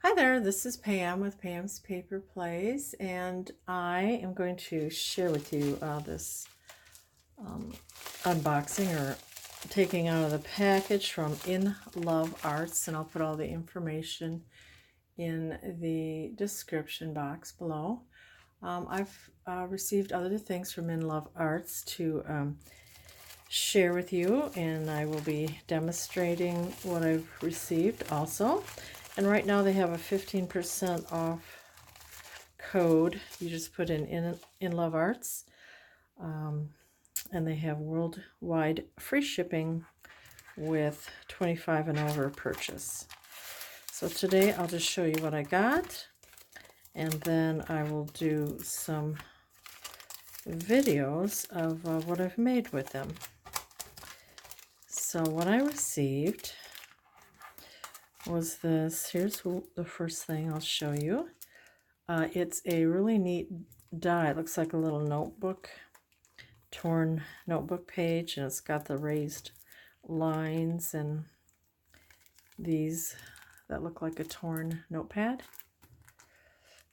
Hi there, this is Pam with Pam's Paper Plays, and I am going to share with you this unboxing or taking out of the package from In Love Arts, and I'll put all the information in the description box below. I've received other things from In Love Arts to share with you, and I will be demonstrating what I've received also. And right now they have a 15% off code. You just put in Love Arts, and they have worldwide free shipping with 25 and over purchase. So today I'll just show you what I got, and then I will do some videos of what I've made with them. So what I received was this. Here's the first thing I'll show you. It's a really neat die. It looks like a little notebook, torn notebook page, and it's got the raised lines and these that look like a torn notepad.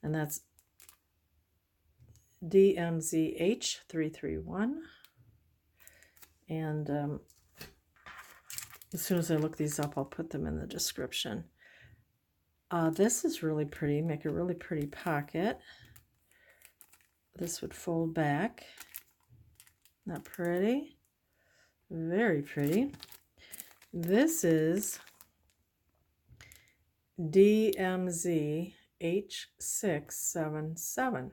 And that's DMZH331. And as soon as I look these up, I'll put them in the description. This is really pretty. Make a really pretty pocket. This would fold back. Not pretty? Very pretty. This is DMZH677.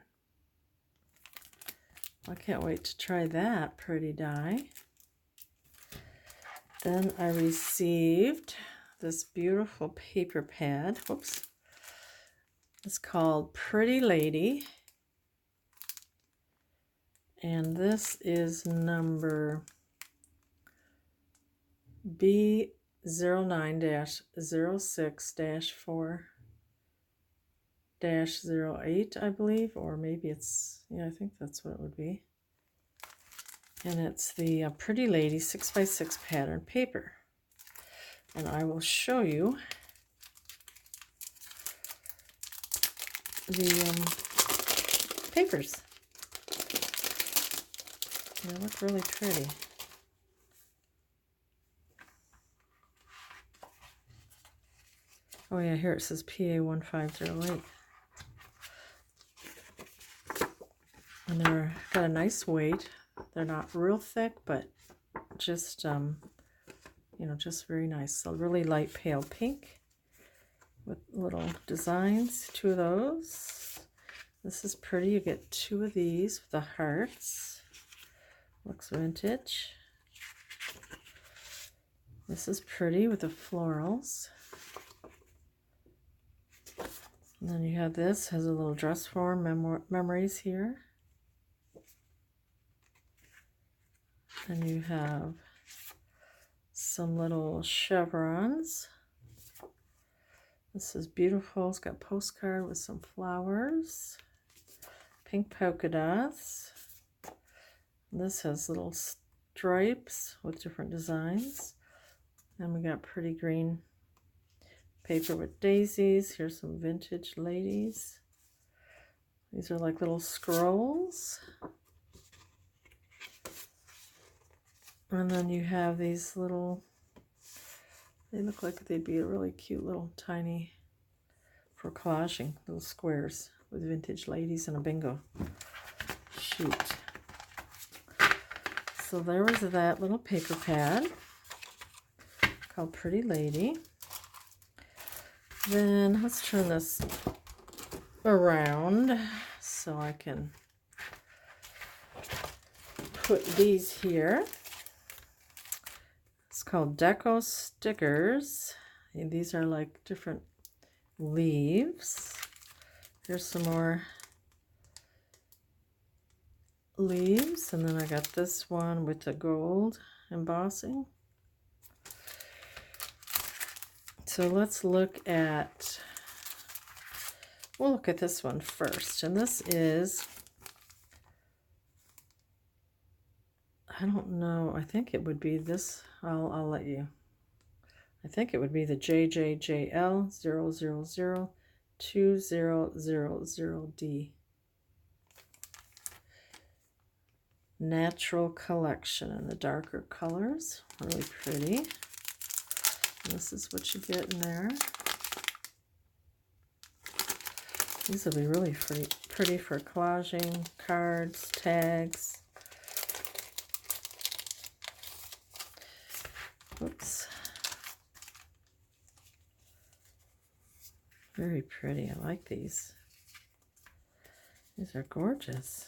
I can't wait to try that pretty die. Then I received this beautiful paper pad. Whoops. It's called Pretty Lady. And this is number B09-06-4-08, I believe, or maybe it's, yeah, I think that's what it would be. And it's the Pretty Lady 6x6 pattern paper. And I will show you the papers. They look really pretty. Oh yeah, here it says PA1508. And they're got a nice weight. They're not real thick, but just just very nice. So really light pale pink with little designs. Two of those. This is pretty. You get two of these with the hearts. Looks vintage. This is pretty with the florals. And then you have this, has a little dress form, memories here. And you have some little chevrons. This is beautiful. It's got postcard with some flowers. Pink polka dots. And this has little stripes with different designs. And we got pretty green paper with daisies. Here's some vintage ladies. These are like little scrolls. And then you have these little, they look like they'd be a really cute little tiny, for collaging, little squares with vintage ladies and a bingo sheet. So there was that little paper pad called Pretty Lady. Then let's turn this around so I can put these here. It's called Deco Stickers. And these are like different leaves. Here's some more leaves, and then I got this one with the gold embossing. So let's look at, we'll look at this one first, and this is, I don't know, I think it would be this, I'll let you, I think it would be the JJJL 000 2000D. Natural collection in the darker colors. Really pretty. And this is what you get in there. These will be really pretty for collaging, cards, tags. Oops. Very pretty. I like these. These are gorgeous.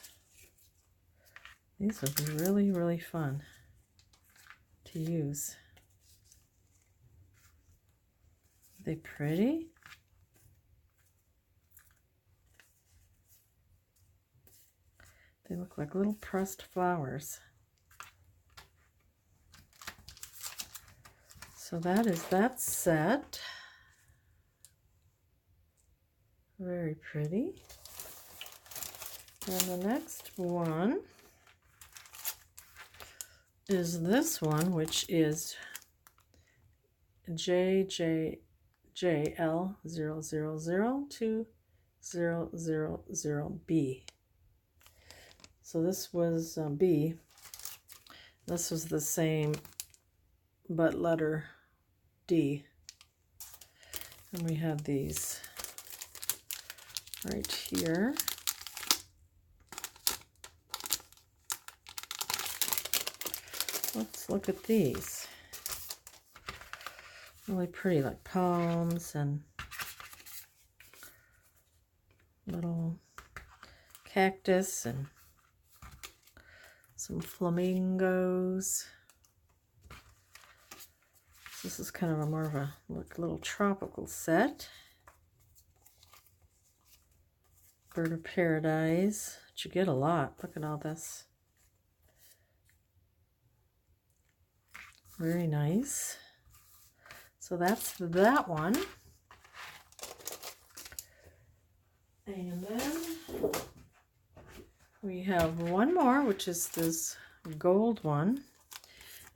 These will be really, really fun to use. Are they pretty? They look like little pressed flowers. So that is that set. Very pretty. And the next one is this one, which is JJL000200B. So this was B. This was the same, but letter D. And we have these right here. Let's look at these. Really pretty, like palms and little cactus and some flamingos. This is kind of a more of a little tropical set. Bird of paradise, but you get a lot. Look at all this. Very nice. So that's that one. And then we have one more, which is this gold one.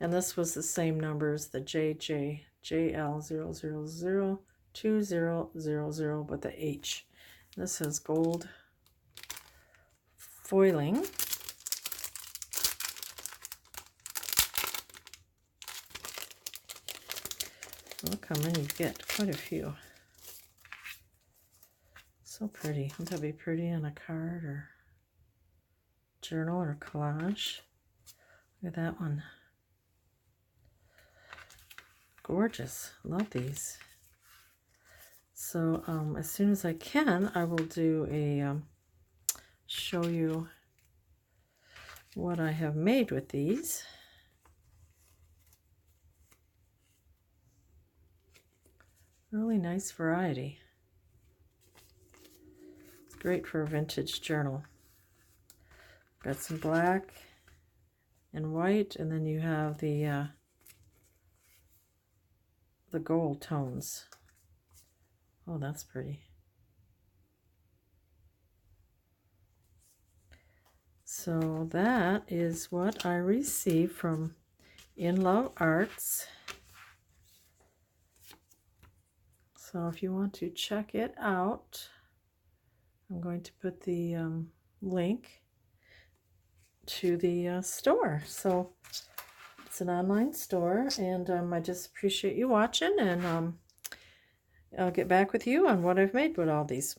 And this was the same number as the JL000200, but the H. This has gold foiling. Look how many you get. Quite a few. So pretty. Wouldn't that be pretty on a card or journal or collage? Look at that one. Gorgeous. Love these. So as soon as I can, I will do a show you what I have made with these. Really nice variety. It's great for a vintage journal. Got some black and white, and then you have the gold tones. Oh, that's pretty. So that is what I received from inlovearts. So if you want to check it out, I'm going to put the link to the store. So it's an online store, and I just appreciate you watching, and I'll get back with you on what I've made with all these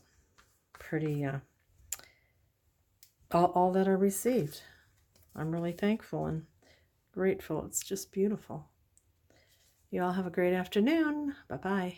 pretty, all that I received. I'm really thankful and grateful. It's just beautiful. You all have a great afternoon. Bye-bye.